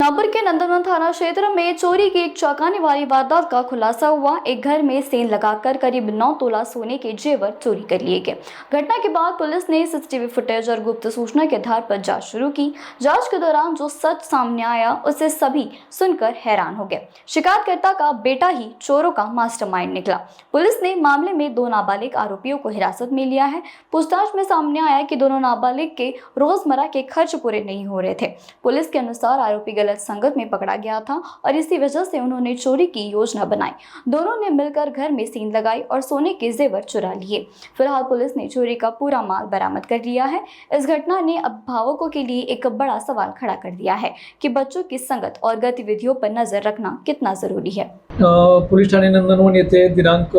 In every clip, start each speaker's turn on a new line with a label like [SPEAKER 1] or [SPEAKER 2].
[SPEAKER 1] रामपुर के नंदनवन थाना क्षेत्र में चोरी की एक चौंकाने वाली वारदात का खुलासा हुआ। एक घर में सेंध लगाकर करीब 9 तोला सोने के जेवर चोरी कर लिए गए। घटना के बाद पुलिस ने सीसीटीवी फुटेज और गुप्त सूचना के आधार पर जांच शुरू की। जांच के दौरान जो सच सामने आया उसे सभी सुनकर हैरान हो गए। शिकायतकर्ता का बेटा ही चोरों का मास्टरमाइंड निकला। पुलिस ने मामले में 2 नाबालिग आरोपियों को हिरासत में लिया है। पूछताछ में सामने आया कि दोनों नाबालिग के रोजमर्रा के खर्च पूरे नहीं हो रहे थे। पुलिस के अनुसार आरोपी गलत संगत में पकड़ा गया था और इसी वजह से उन्होंने चोरी की योजना बनाई। दोनों ने मिलकर घर में सींध लगाई और सोने के जेवर चुरा लिए। फिलहाल पुलिस ने चोरी का पूरा माल बरामद कर लिया है। इस घटना ने अभिभावकों के लिए एक बड़ा सवाल खड़ा कर दिया है कि बच्चों की संगत और गतिविधियों पर नजर रखना कितना जरूरी है।
[SPEAKER 2] पोलीस ठाणे नंदनवन येथे दिनांक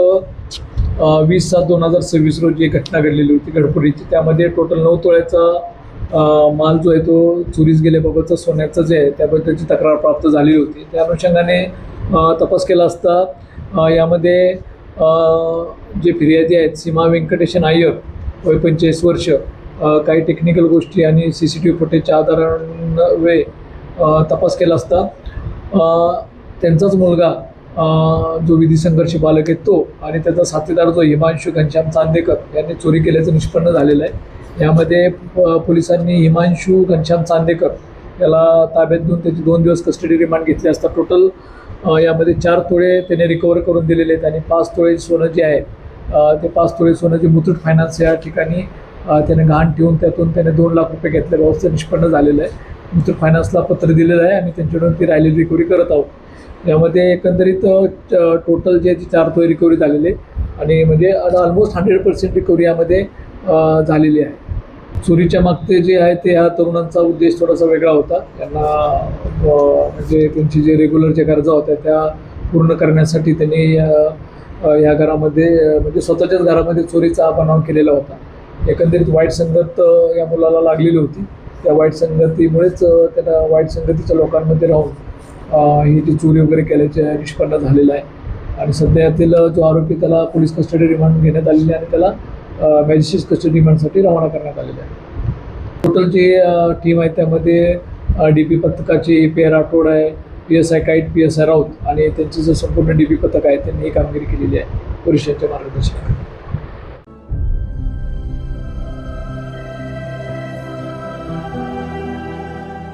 [SPEAKER 2] 20/7/2026 रोजी एक घटना घडलेली होती गडपुरीची। त्यामध्ये टोटल 9 तोळ्याचा माल जो आहे तो चोरीस गेल्याबाबतचा सोन्याचं जे आहे त्याबद्दलची तक्रार प्राप्त झालेली होती। त्या अनुषंगाने तपास केला असता यामध्ये जे फिर्यादी आहेत सीमा व्यंकटेशन अय्यर वय 45 वर्ष काही टेक्निकल गोष्टी आणि सीसीटीव्ही फुटेजच्या आधारान्वये तपास केला असता त्यांचाच मुलगा जो विधी संघर्ष बालक आहे तो आणि त्याचा साथीदार जो हिमांशू घनश्याम चांदेकर यांनी चोरी केल्याचं निष्पन्न झालेलं आहे। यामध्ये पोलिसांनी हिमांशू घनश्याम चांदेकर याला ताब्यात घेऊन त्याची 2 दिवस कस्टडी रिमांड घेतली असता टोटल यामध्ये 4 तोळे त्याने रिकवर करून दिलेले आहेत आणि 5 तोळे सोनं जे आहे ते 5 तोळे सोनं जे मुथूट फायनान्स या ठिकाणी त्याने गहाण ठेवून त्यातून त्याने 2 लाख रुपये घेतल्याबाबतचं निष्पन्न झालेलं आहे। मुथूट फायनान्सला पत्र दिलेलं आहे आणि त्यांच्याकडून ती राहिलेली रिकव्हरी करत आहोत। यामध्ये एकंदरीत टोटल जे 4 तोळे रिकव्हरी झालेले आणि म्हणजे ऑलमोस्ट 100% रिकव्हरी यामध्ये झालेली आहे। चोरीच्या मागचे जे आहे ते ह्या तरुणांचा उद्देश थोडासा वेगळा होता। त्यांना म्हणजे त्यांची जे रेग्युलर ज्या गरजा होत्या त्या पूर्ण करण्यासाठी त्यांनी ह्या घरामध्ये म्हणजे स्वतःच्याच घरामध्ये चोरीचा बनाव केलेला होता। एकंदरीत वाईट संगत या मुलाला लागलेली होती। त्या वाईट संगतीमुळेच त्याला वाईट संगतीच्या लोकांमध्ये राहून ही जी चोरी वगैरे केल्याचे निष्पन्न झालेलं आहे आणि सध्या यातील जो आरोपी त्याला पोलीस कस्टडी रिमांड घेण्यात आलेली आहे आणि त्याला मॅजिस्ट्रेट कस्टडी रिमांडसाठी रवाना करण्यात आलेलं आहे। टोटल जी टीम आहे त्यामध्ये DP पथकाची PR राठोड आहे, PSI काईट, PSI राऊत आणि त्यांचं जे संपूर्ण DP पथक आहे त्यांनी ही कामगिरी केलेली आहे पोलिसांच्या मार्गदर्शनाखाली।